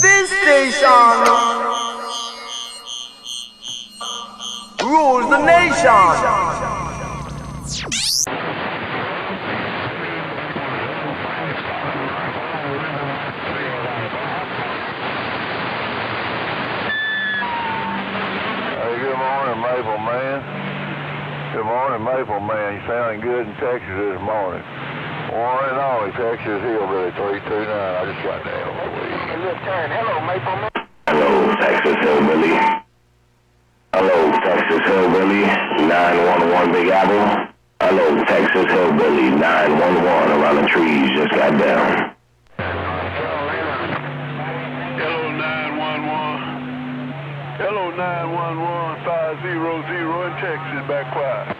This station rules the nation. Maple Man. Good morning, Maple Man. You sounding good in Texas this morning. One and only Texas Hillbilly 329. I just got down on the way. Hello, Maple Man. Hello, Texas Hillbilly. Hello, Texas Hillbilly. 911 Big Apple. Hello, Texas Hillbilly. 911 around the trees just got down. Hello, 911, 500 in Texas, back quiet.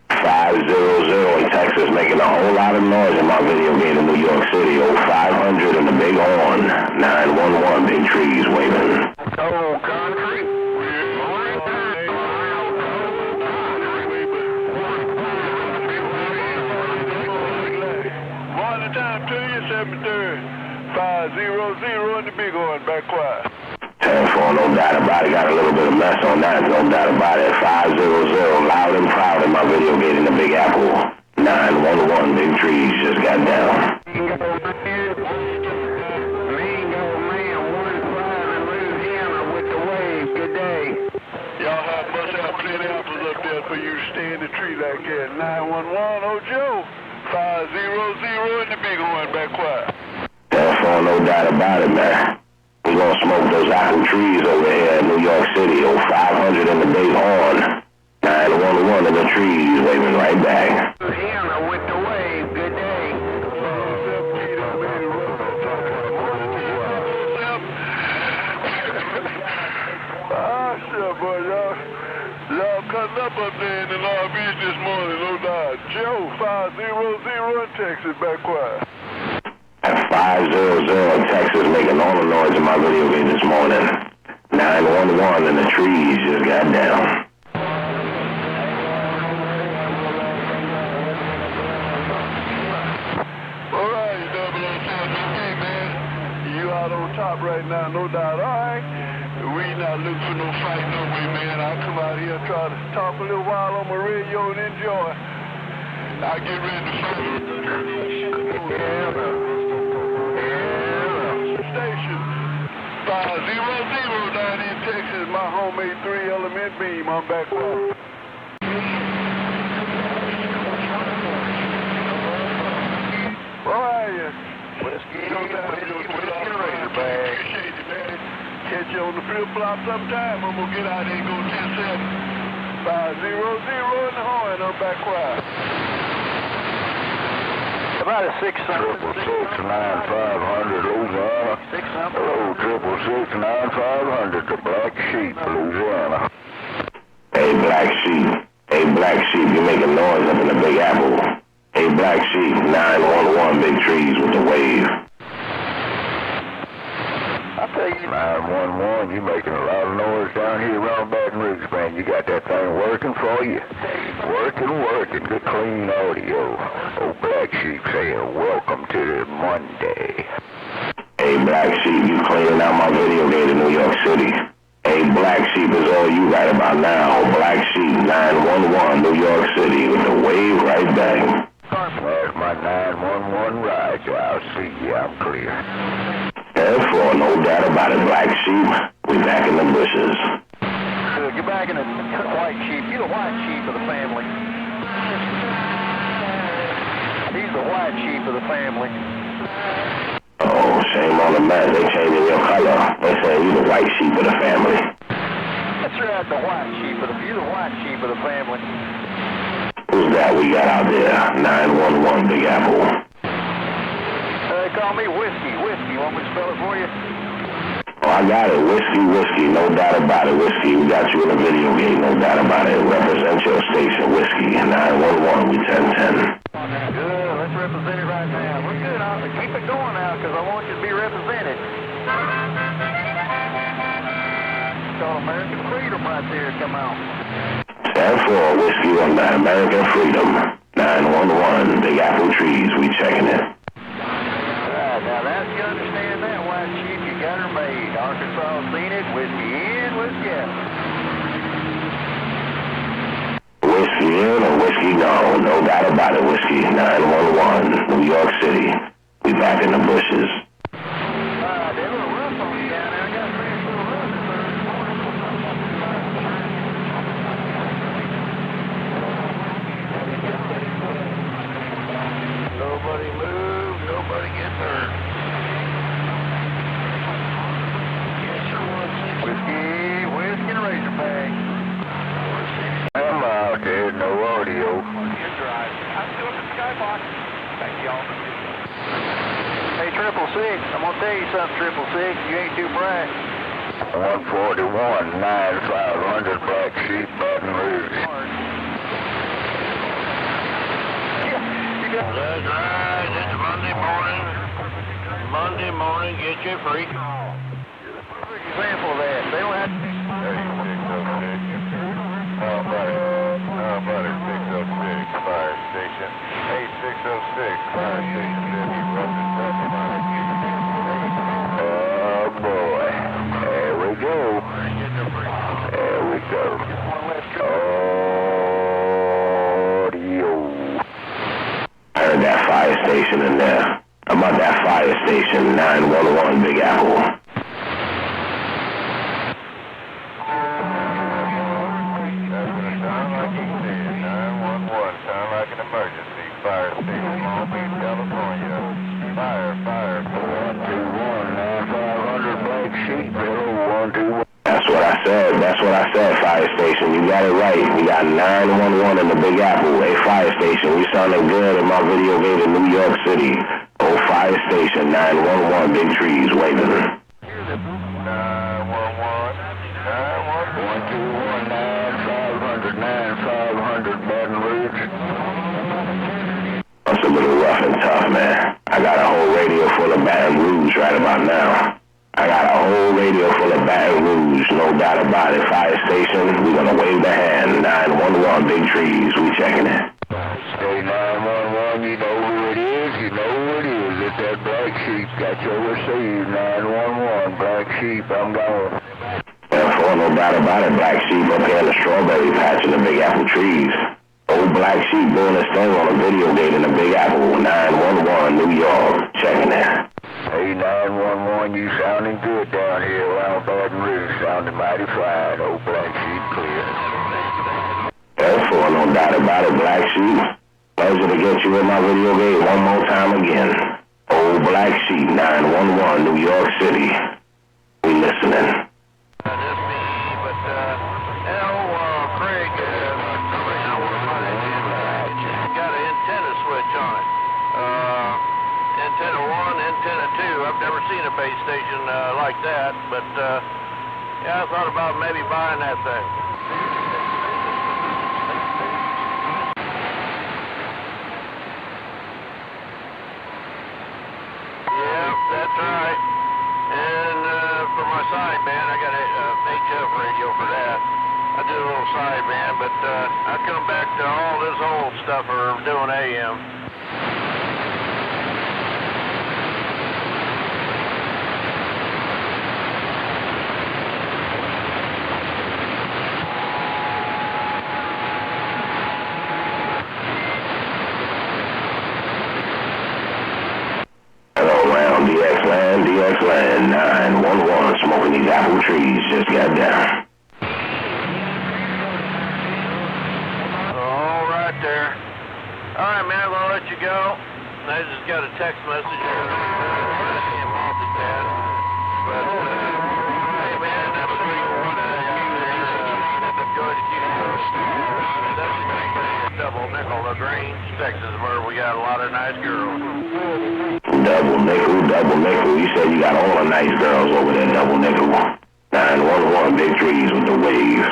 500 in Texas, making a whole lot of noise in my video game in New York City. 0500 in the big horn. 911, big trees waving. Hello, country. Morning time to you, 7:30. 500 in the big horn, back quiet. 10-4, no doubt about it. Got a little bit of mess on that, no doubt about it. 500, loud and proud in my video game in the Big Apple. 911, big trees just got down. Y'all must have plenty apples up there for you to stay in the tree like that. 911, oh Joe. 500 in the big horn, back quiet. 10-4, no doubt about it, man. We gonna smoke those apple trees over here in New York City. 0500 in the big horn. 911 in the trees waving right back. Hannah with the wave, good day. Sure, boy, y'all cutting up there in the Long Beach this morning, no doubt. Joe, 500 in Texas, back quiet. At 500 in Texas, making all the noise in my video game this morning. 911 in the trees just got down. All right, you double O sounds okay, man. You out on top right now, no doubt. All right. We not looking for no fight no way, man. I'll come out here and try to talk a little while on my radio and enjoy. I'll get ready to fight. Station 500 down in Texas, my homemade 3-element beam. I'm back home. Where are you? Whiskey Razorback. Appreciate it, man. Catch you on the flip-flop sometime. I'm gonna get out there and go 10-7. 500 in the horn. I'm back quiet. About a 6-something. 666-9500, Louisiana. 6-something. Hello, 666-9500 to Black Sheep, Louisiana. Hey, Black Sheep. Hey, Black Sheep, you're making noise up in the Big Apple. Hey, Black Sheep, 911, big trees with the wave. I tell you, 911, you making a lot of noise down here around Baton Rouge, man. You got that thing working for you. Working. Good clean audio. Old Black Sheep saying, welcome to the Monday. Hey, Black Sheep, you cleaning out my video game in New York City. Hey, Black Sheep is all you right about now. Black Sheep, 911, New York City with the wave right back. There's my 911 ride. I'll see you. I'm clear. Therefore, no doubt about it, Black Sheep. We back in the bushes. You're back in the white sheep. You're the white sheep of the family. He's the white sheep of the family. Oh, shame on the man. They changing your color. They say you the white sheep of the family. That's right, the white sheep of the you're the white sheep of the family. Who's that we got out there? 911 Big Apple. They call me Whiskey. Whiskey. Want me to spell it for you? Oh, I got it. Whiskey, no doubt about it. Whiskey, we got you in a video game, no doubt about it. Represent your station, Whiskey. 911, we 1010. Good. Let's represent it right now. We're good. I'll keep it going now because I want you to be represented. It's called American Freedom right there. Come on. Stand for Whiskey on that American Freedom. 911, Big Apple Trees, we checking it. Now that you understand that, white sheep, you got her made. bag. I'm out there, no audio. Your drive. I'm still at the skybox. Thank y'all. Hey, 666, I'm gonna tell you something, 666. You ain't too bright. 141, 9500 Black Sheep, Baton Rouge. That's right, it's Monday morning. Monday morning, get you free. Perfect example of that. They don't have to... 8606. How about it, 606, fire station. 8606, fire station, Debbie, oh boy, there we go. There we go. Audio. I heard that fire station in there. I'm at that fire station, 911 Big Apple. Fire station, Long Beach, California. Fire, 121, 9500 Black Sheep, 121. That's what I said, fire station. You got it right. We got 911 in the Big Apple. Hey, fire station, we sounding good in my video game in New York City. Oh, fire station, 911, big trees waving. 911, 121, 9500 Baton Rouge. That's a little rough and tough, man. I got a whole radio full of Baton Rouge right about now. I got a whole radio full of Baton Rouge, no doubt about it. Fire station, we gonna wave the hand. 911, big trees, we checking it. Stay 911, you know who it is, you know who it is. It's that Black Sheep, got you received. 911, Black Sheep, I'm gone. Therefore, no doubt about it, Black Sheep up here in the strawberry patch in the Big Apple trees. Old Black Sheep doing his thing on a video gate in the Big Apple, 911, New York, checking it. Hey, 911, you sounding good down here around Baton Rouge, sounding mighty fine. Old Black Sheep clear. Therefore, no doubt about it, Black Sheep. Pleasure to get you in my video gate one more time again. Old Black Sheep, 911, New York City. We listening. Just me, but, Craig, got an antenna switch on it. Antenna 1, antenna 2. I've never seen a base station like that, but yeah, I thought about maybe buying that thing. Yep, that's right. And for my sideband, I got a HF radio for that. I do a little sideband, but I come back to all this old stuff for doing AM. DX-Land, 911, smoking these apple trees, just got down. All right there. All right, man, I'm going to let you go. I just got a text message. But, hey, man, that's a great one. Double nickel, LaGrange, Texas, where we got a lot of nice girls. Double nickel. You said you got all the nice girls over there, double nickel. 911, big trees with the wave.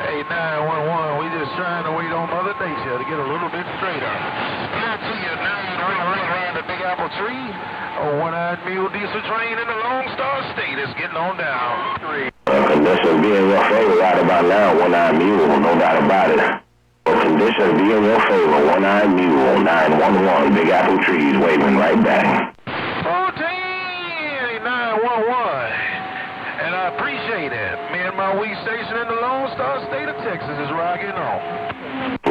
Hey, 911, we just trying to wait on Mother Nature to get a little bit straighter. Good to you, 911 around the Big Apple tree. A one-eyed mule diesel train in the Lone Star State is getting on down. Conditions be in your favor right about now, one-eyed mule, no doubt about it. Conditions be in your favor, one-eyed mule, 911, Big Apple trees waving right back. 14, 911, and I appreciate it. Me and my weak station in the Lone Star State of Texas is rocking on.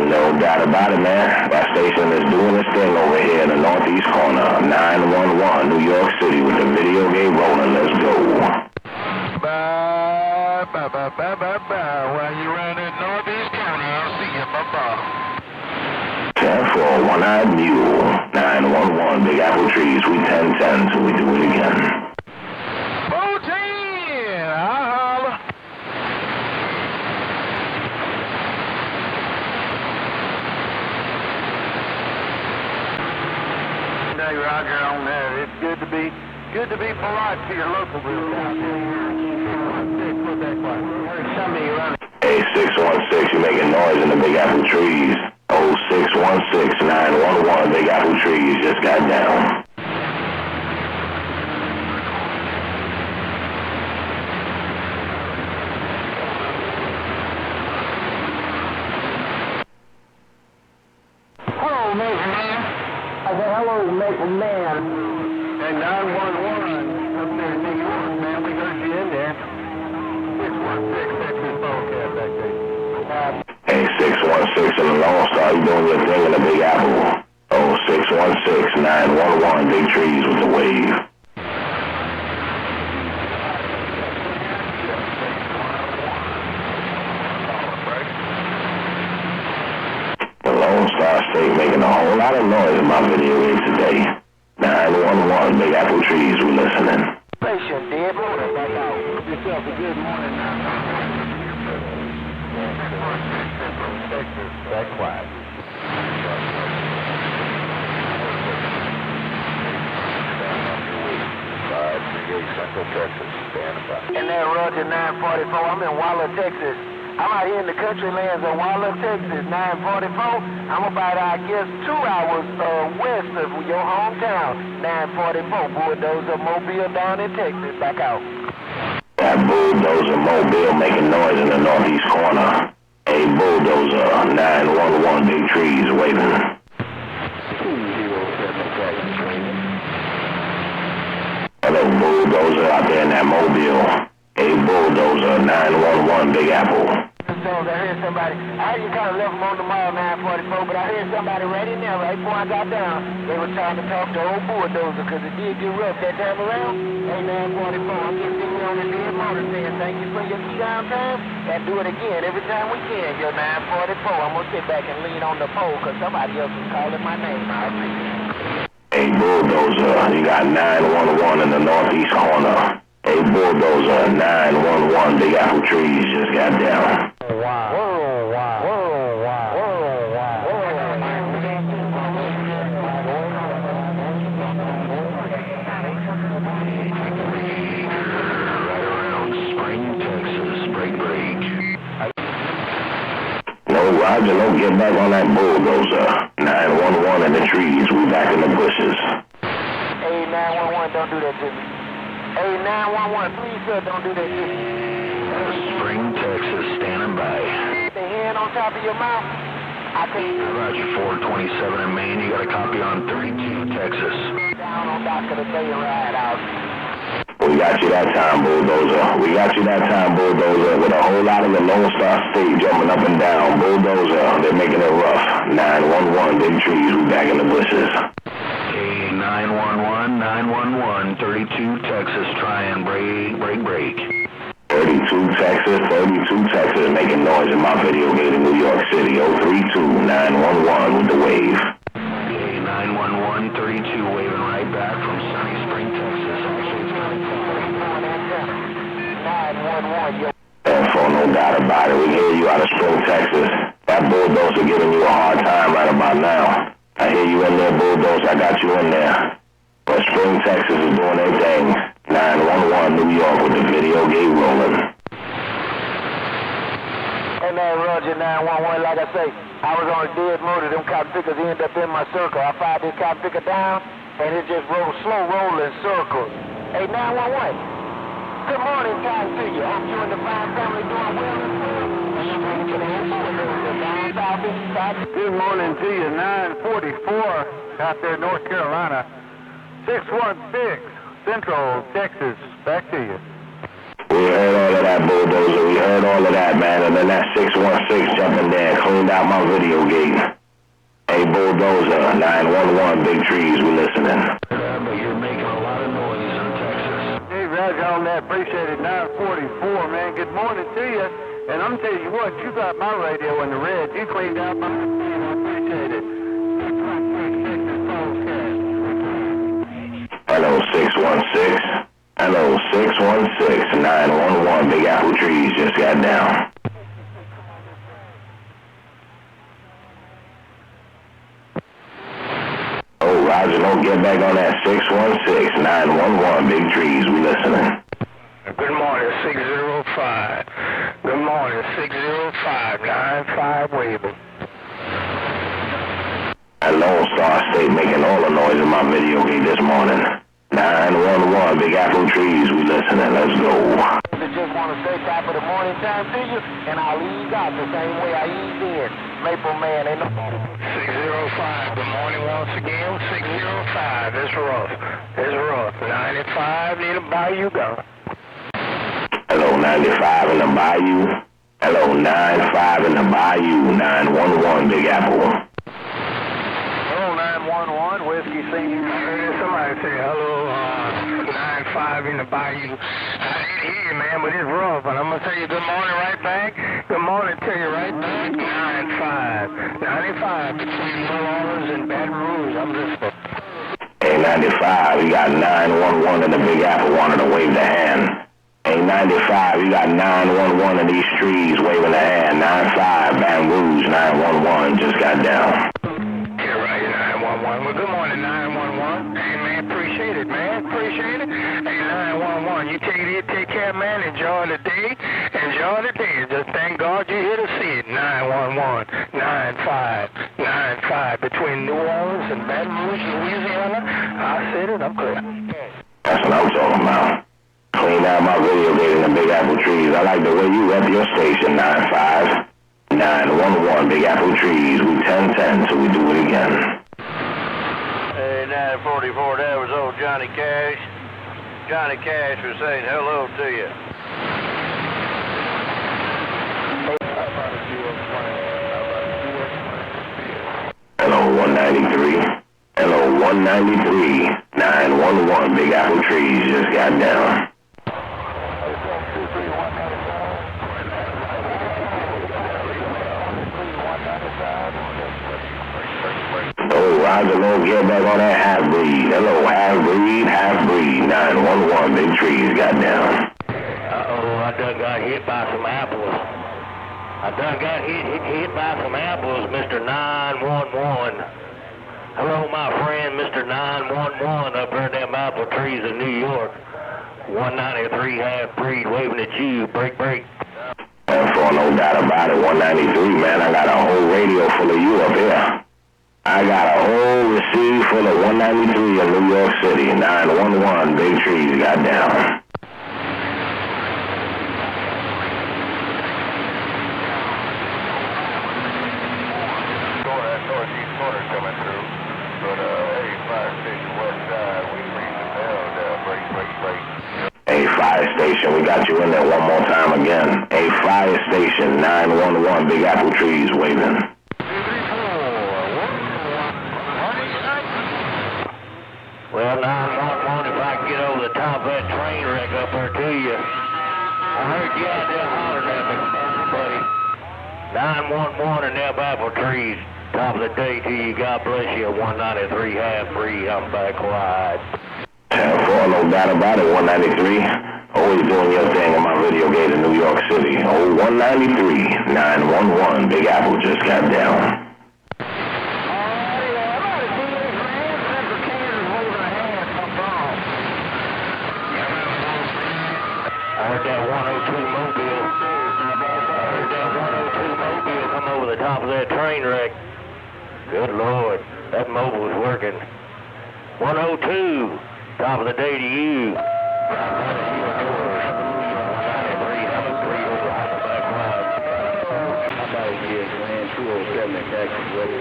No doubt about it, man. That station is doing its thing over here in the northeast corner, 911, New York City with the video game rolling. Let's go. Bye. While you're around that northeast corner, I'll see you. Bye-bye. 10-4, one-eyed mule, 911, Big Apple trees, we 10-10 till we do it again. 14, I holla. Hey, Roger on there. It's good to be polite to your local group out there. Hey, 616, you're making noise in the Big Apple trees. Oh, 616-911, Big Apple trees just got down. Hello, Maple Man. I said, hello, Maple Man. And 911 up there in New York, man. We heard you in there. 616, Texas Bobcat back there. Hey, 616 in the Lone Star, you doing your thing in the Big Apple. Oh, 616-911, big trees with the wave. The Lone Star State making a whole lot of noise in my video here today. 911, Big Apple trees, we listening. Station, dead morning, back out. Yourself a good morning now. Texas, back quiet. Central Texas, standing by. And that Roger 944, I'm in Waller, Texas. I'm out here in the country lands of Waller, Texas, 944. I'm about, I guess, 2 hours west of your hometown, 944. Bulldozer Mobile down in Texas, back out. That Bulldozer Mobile making noise in the northeast corner. Hey, Bulldozer, 911, big trees waving. 207 Hello, Bulldozer out there in that Mobile. Hey, Bulldozer, 911, Big Apple. I heard somebody, I heard you kind of left them on the mile 944, but I heard somebody right in there, right before I got down. They were trying to talk to old Bulldozer because it did get rough that time around. Hey, 944, I'm just sitting here on the dead motor saying thank you for your key down time, and do it again every time we can. Your 944, I'm going to sit back and lean on the pole because somebody else is calling my name. I appreciate it. Hey, Bulldozer, you got 911 in the northeast corner. Hey, Bulldozer, 911, Big Apple trees just got down. Wow. Whoa, wow. Whoa, wow. Whoa, wow. Right around Spring, Texas, break. No, Roger, no, get back on that Bulldozer. 911 in the trees, we back in the bushes. Hey, 911, don't do that to me. Hey, 911, please, sir, don't do that to me. Spring, Texas, standing by. The hand on top of your mouth. I think. Roger, 427 in Maine. You got a copy on 32, Texas. Down on dock of the day ride out. We got you that time, Bulldozer. We got you that time, Bulldozer, with a whole lot of the Lone Star State jumping up and down. Bulldozer, they're making it rough. 911, big trees, we back in the bushes. Hey, 911, 32, Texas, try and break. 32 Texas, making noise in my video gate in New York City. 032-911 with the wave. Hey, 911, 32, waving right back from sunny Spring, Texas. Actually, it's coming from 911, yo. Info, no doubt about it. We hear you out of Spring, Texas. That Bulldozer giving you a hard time right about now. I hear you in there, Bulldozer. I got you in there. But Spring, Texas is doing their thing. 911 New York with the video gate rolling. Hey, man, Roger 911, like I say, I was on a dead motor. Them cop pickers end up in my circle. I fired this cop picker down, and it just rolled slow rolling circles. Hey, 911, good morning time to you. Hope you and the fine family doing well and well. Good morning to you, 944 out there, North Carolina. 616, Central Texas, back to you. We heard all of that, Bulldozer. We heard all of that, man. And then that 616 jumping there, cleaned out my video gate. Hey, Bulldozer, 911, big trees, we listening. But you're making a lot of noise in Texas. Hey, Roger, on that, appreciate it, 944, man. Good morning to you. And I'm telling you what, you got my radio in the red. You cleaned out my radio. I appreciate it. Hello, 616. Hello, 616. 911, Big Apple trees just got down. Oh, Roger, no hello, get back on that 616-911, big trees, we listening. Good morning, 605. Good morning, 605, 95 Waving. That Lone Star State making all the noise in my video gate this morning. 911, Big Apple Trees, we listening, let's go. I just want to say top of the morning time to you, and I'll ease out the same way I eased in. Maple Man ain't no 605, good morning once again, 605, it's rough, 95 near the Bayou gone. Hello, 95 in the Bayou. Hello, 95 in the Bayou, 911, Big Apple. Hello, 911, Whiskey Senior. Somebody say hello, 95 in the Bayou. I didn't hear you, man, but it's rough, and I'm going to tell you good morning right back. Good morning to you right back, 95 between New Orleans and Baton Rouge. I'm listening. Hey, 95, you got 911 in the Big Apple wanting to wave the hand. Hey, 95, you got 911 in these trees waving the hand. 95, Baton Rouge, 911, just got down. Yeah, right, 911. Well, good morning, 911. Hey, man, appreciate it, man. Appreciate it. Hey, 911, you take care, man. Enjoy the day. Enjoy the day. Just thank God you're here to see it. 911, 95 between New Orleans and Baton Rouge, Louisiana. I said it, I'm clear. That's what I'm talking about. Clean out my video gate in the Big Apple Trees. I like the way you rep your station, 95. 911, Big Apple Trees. We 1010 till we do it again. Hey, 944, that was old Johnny Cash. Johnny Cash was saying hello to you. Hello, 193. Hello, 193. 911, Big Apple Trees just got down. Oh, Roger, Lord, get back on that half-breed. Hello, half-breed, 911, Big Trees got down. Uh-oh, I done got hit by some apples. I done got hit by some apples, Mr. 911. Hello, my friend, Mr. 911, up there in them apple trees in New York. 193 half-breed waving at you. Break. And for no doubt about it, 193, man, I got a whole radio full of you up here. I got a whole receive full of 193 in New York City. 911, Big Trees got down. Northeast corner coming through. But, hey, fire station west side, we ring the bell down. Break. Hey, fire station, we got you in there one more time again. Hey, fire station, 911, Big Apple Trees waving. Well, 911, if I can get over the top of that train wreck up there to you. I heard you out there hollering at me, buddy. 911 in them apple trees. Top of the day to you. God bless you. 193 half-breed. I'm back wide. For no doubt about it, 193. Always doing your thing in my video gate in New York City. Oh, 193, 911, Big Apple just got down. I heard that 102 Mobile. Come over the top of that train wreck. Good Lord, that mobile's working. 102, top of the day to you.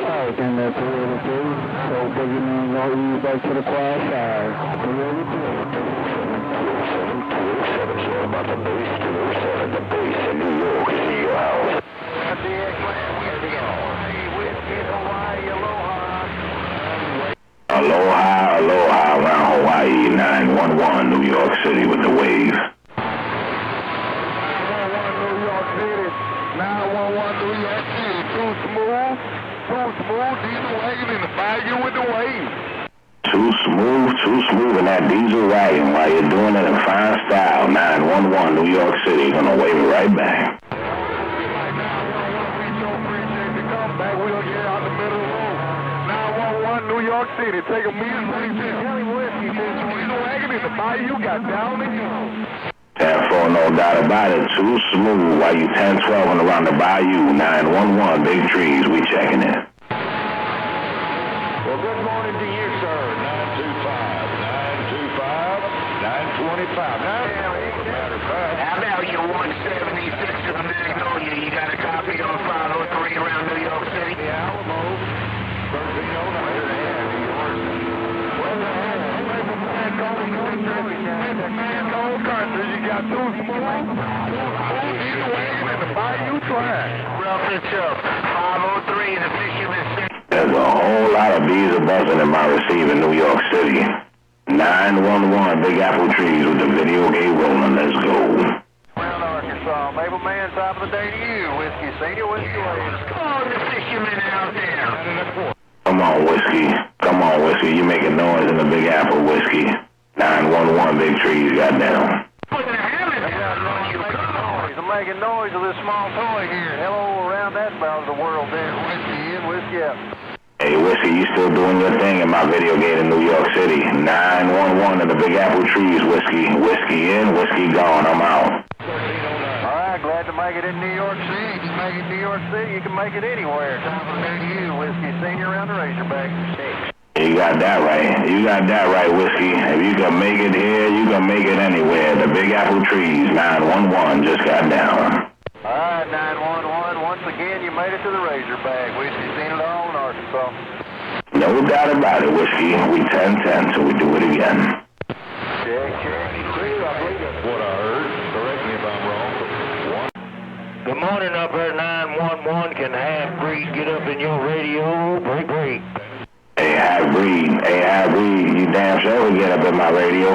Alright, then that's 202. So, biggie man, I'll you back to the far side. 202. About the base, 207, the base in New York, see your house. Aloha, around Hawaii, 911, New York City with the wave. 911 New York City, 911 New York City, too smooth, diesel wagon in the Bayou with the wave. Too smooth in that diesel wagon while you're doing it in fine style. 911 New York City, gonna wave it right back. We so appreciate the comeback. We'll get out the middle of the road. 911 New York York City. Take a meeting right there. Kelly Whiskey, wagon in the bayou got down and gone. 10-4, no doubt about it. Too smooth. While you 10-12 and around the bayou. 911, big trees. We checking it. Well, good morning to you, sir. 925, 925, 925. Now, matter of fact. How about you 176 to the Magnolia? You got a copy on 503 around New York City? The Alamo, 1309. Cold country, you got two small. Either way, in the bayou trash. Rough and tough. 503 is a fisherman's center. There's a whole lot of bees are buzzing in my receiver in New York City. 911, Big Apple trees with the video gate rolling. Let's go. Well, Arkansas, Maple Man, top of the day to you. Whiskey Senior, Whiskey Lady. Come on, the fishermen out there. Come on, Whiskey. Come on, Whiskey. You making noise in the Big Apple, Whiskey. 911, big trees, goddamn. Put the helmet down on you. Come on. I'm making noise with this small toy here. Hello around that part of the world there. Whiskey in, whiskey out. Hey, Whiskey, you still doing your thing in my video gate in New York City. 911 in the Big Apple trees, Whiskey. Whiskey in, Whiskey gone. I'm out. All right, glad to make it in New York City. If you make it in New York City, you can make it anywhere. Top of the day to you. Whiskey Senior around the Razorback. You got that right. You got that right, Whiskey. If you can make it here, you can make it anywhere. The Big Apple trees, 911, just got down. All right, 911. Once again, you made it to the Razorback. Whiskey seen it all in Arkansas. No doubt about it, Whiskey. We 10-10, so we do it again. Check. I believe that's what I heard. Correct me if I'm wrong. Good morning up there, 911. Can half-breed get up in your radio? Break. Hey, half-breed, you damn sure will get up in my radio.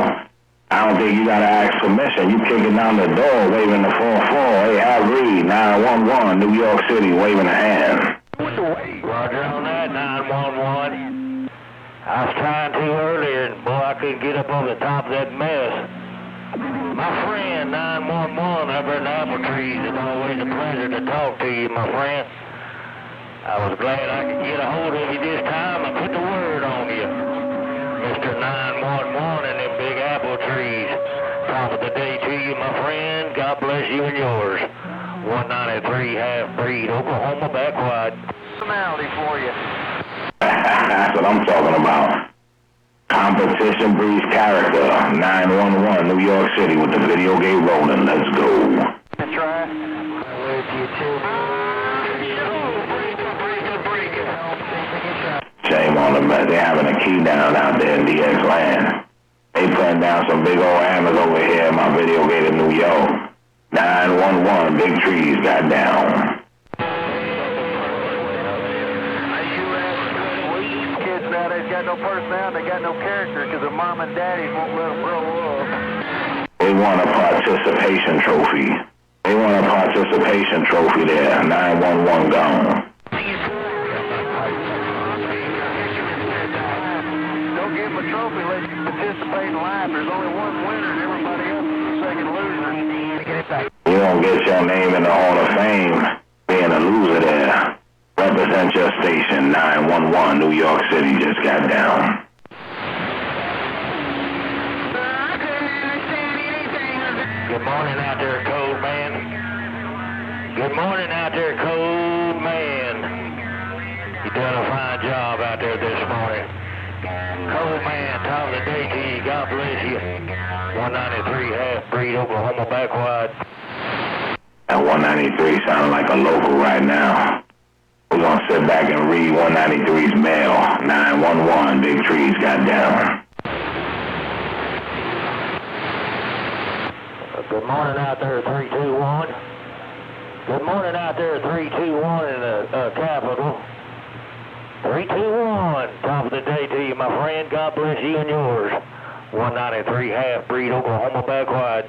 I don't think you gotta ask permission. You kicking down the door, waving the 4-4. Hey, half-breed, 911, New York City, waving a hand. Roger on that, 911. I was trying to earlier, and boy, I couldn't get up over the top of that mess. My friend, 911, up there in the apple trees, it's always a pleasure to talk to you, my friend. I was glad I could get a hold of you this time and put the word on you. Mr. 911 and them Big Apple trees. Top of the day to you, my friend. God bless you and yours. 193 half-breed, Oklahoma back wide. Personality for you. That's what I'm talking about. Competition breeds character. 911, New York City with the video gate rolling. Let's go. Try. With you too. Shame on them, man. They're having a key down out there in DX land. They putting down some big old hammers over here in my video gate in New York. 911, big trees got down. Kids nowadays got no personality, they got no character because their mom and daddies won't let them grow up. They want a participation trophy. They want a participation trophy there. 911 gone. Don't give them a trophy, let you participate in life. There's only one winner and everybody else is the second loser. You don't get your name in the Hall of Fame being a loser there. Represent your station. 911, New York City just got down. Good morning out there, Cold Man. Good morning out there, Cold Man. You done a fine job out there this morning. Cold Man, top of the day to you. God bless you. 193 half-breed, Oklahoma back wide. That 193 sounding like a local right now. We're going to sit back and read 193's mail. 911, big trees got down. Good morning out there, 321. Good morning out there, 321 in the Capitol. 321, top of the day to you, my friend. God bless you and yours. 193 half-breed, Oklahoma back wide.